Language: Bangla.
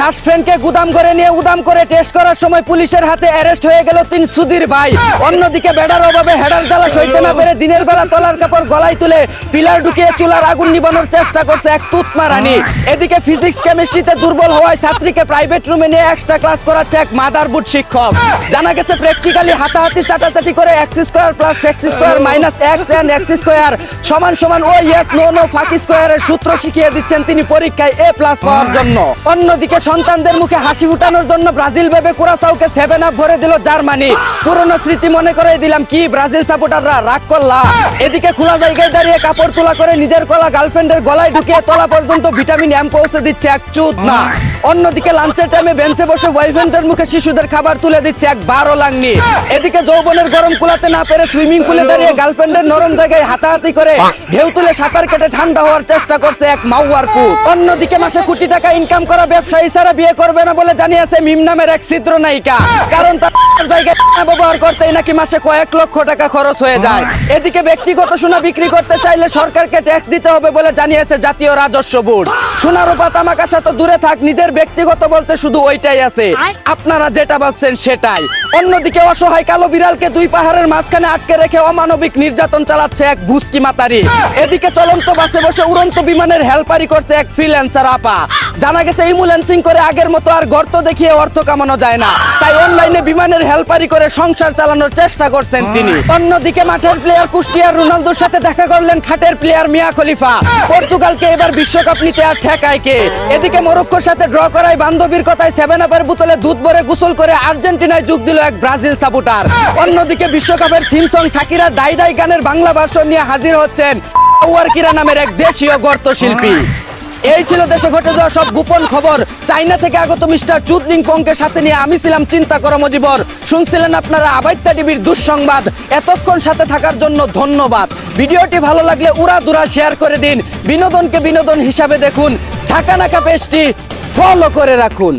জাস্ট ফ্রেন্ডকে গুদাম করে নিয়ে উদাম করে টেস্ট করার সময় পুলিশের হাতে অ্যারেস্ট হয়ে গেল 3 সুধীর ভাই। অন্যদিকে বেড়ার অভাবে হেডার জ্বালা সইতে না পেরে দিনের বেলা তলার কাপড় গলায় তুলে পিলার ঢুকিয়ে চুলার আগুন নিবানোর চেষ্টা করছে এক তুতমা রানী। এদিকে ফিজিক্স কেমিস্ট্রিতে দুর্বল হওয়ায় ছাত্রীকে প্রাইভেট রুমে নিয়ে এক্সট্রা ক্লাস করাচ্ছে এক মাদারবোর্ড শিক্ষক। জানা গেছে প্র্যাকটিক্যালি হাতাহাতি চাটাচাটি করে x square plus x square minus x and x square সমান সমান ও ইয়েস নো নো ফাঁকি স্কয়ারের সূত্র শিখিয়ে দিচ্ছেন তিনি পরীক্ষায় A+ পাওয়ার জন্য। অন্যদিকে সন্তানদের মুখে হাসি ফুটানোর জন্য ব্রাজিল ভেবে কুরাসাওকে 7 আপ ভরে দিল জার্মানি। পুরনো স্মৃতি মনে করে দিলাম কি ব্রাজিল সাপোর্টাররা রাগ করলা। এদিকে খোলা জায়গায় দাঁড়িয়ে কাপড় তোলা করে নিজের কলা গার্লফ্রেন্ডের গলায় ঢুকিয়ে তলা পর্যন্ত ভিটামিন এম পৌঁছে দিচ্ছে এক চুদনা। অন্যদিকে লাঞ্চের টাইমে বেঞ্চে বসে বয়ফ্রেন্ডের মুখে শিশুদের খাবার তুলে দিচ্ছে এক 12 লাংনি। এদিকে যৌবনের গরম কুলাতে না পেরে সুইমিং পুলে দাঁড়িয়ে গার্লফ্রেন্ডের নরম জায়গায় হাতাহাতি করে ঢেউ তুলে সাঁতার কেটে ঠান্ডা হওয়ার চেষ্টা করছে এক মাউয়ার পুত। অন্যদিকে মাসে কোটি টাকা ইনকাম করা ব্যবসায়ী ছাড়া বিয়ে করবে না বলে জানিয়েছে মিম নামের এক চিত্র নায়িকা। কারণ তার জায়গায় ব্যবহার করতেই নাকি মাসে কয়েক লক্ষ টাকা খরচ হয়ে যায়। এদিকে ব্যক্তিগত সোনা বিক্রি করতে চাইলে সরকারকে ট্যাক্স দিতে হবে বলে জানিয়েছে জাতীয় রাজস্ব বোর্ড। সোনার রূপা তামাকাশা তো দূরে থাক, নিজের ব্যক্তিগত বলতে শুধু ওইটাই আছে। আপনারা যেটা ভাবছেন সেটাই। অন্যদিকে অসহায় কালো বিড়ালকে 2 পাহাড়ের মাঝখানে আটকে রেখে অমানবিক নির্যাতন চালাচ্ছে এক ভুসকি মাতারি। এদিকে চলন্ত বাসে বসে উড়ন্ত বিমানের হেল্পারি করছে এক ফ্রিল্যান্সার আপা। জানা গেছে ইমুলেন্সিং করে আগের মতো আর গর্ত দেখিয়ে অর্থ কামানো যায় না, তাই অনলাইনে বিমানের হেল্পারি করে সংসার চালানোর চেষ্টা করছেন তিনি। অন্যদিকে মাঠের প্লেয়ার কুষ্টিয়ার রোনালদোর সাথে দেখা করলেন খাটের প্লেয়ার মিয়া খলিফা। পর্তুগালকে এবার বিশ্বকাপ নিতে আর ঠেকায় কে? এদিকে মরক্কোর সাথে ড্র করায় বান্ধবীর কথায় 7 আপের বোতলে দুধ ভরে গোসল করে আর্জেন্টিনায় যোগ দিল এক ব্রাজিল সাপোর্টার। অন্যদিকে বিশ্বকাপের theme song Shakira die die গানের বাংলা ভার্সন নিয়ে হাজির হচ্ছেন ওয়ার্কিরা নামের এক দেশীয় গর্ত শিল্পী। এই ছিল দেশে ঘটে যাওয়া সব গোপন খবর। চাইনা থেকে আগত মিস্টার চুদলিং পংকে সাথে নিয়ে আমি ছিলাম চিন্তা করা মজিবর। শুনছিলেন আপনারা আবাইত্যা টিভির দুঃসংবাদ। এতক্ষণ সাথে থাকার জন্য ধন্যবাদ। ভিডিওটি ভালো লাগলে উড়াধুরা শেয়ার করে দিন। বিনোদনকে বিনোদন হিসাবে দেখুন। ঝাঁকানাকা পেজটি ফলো করে রাখুন।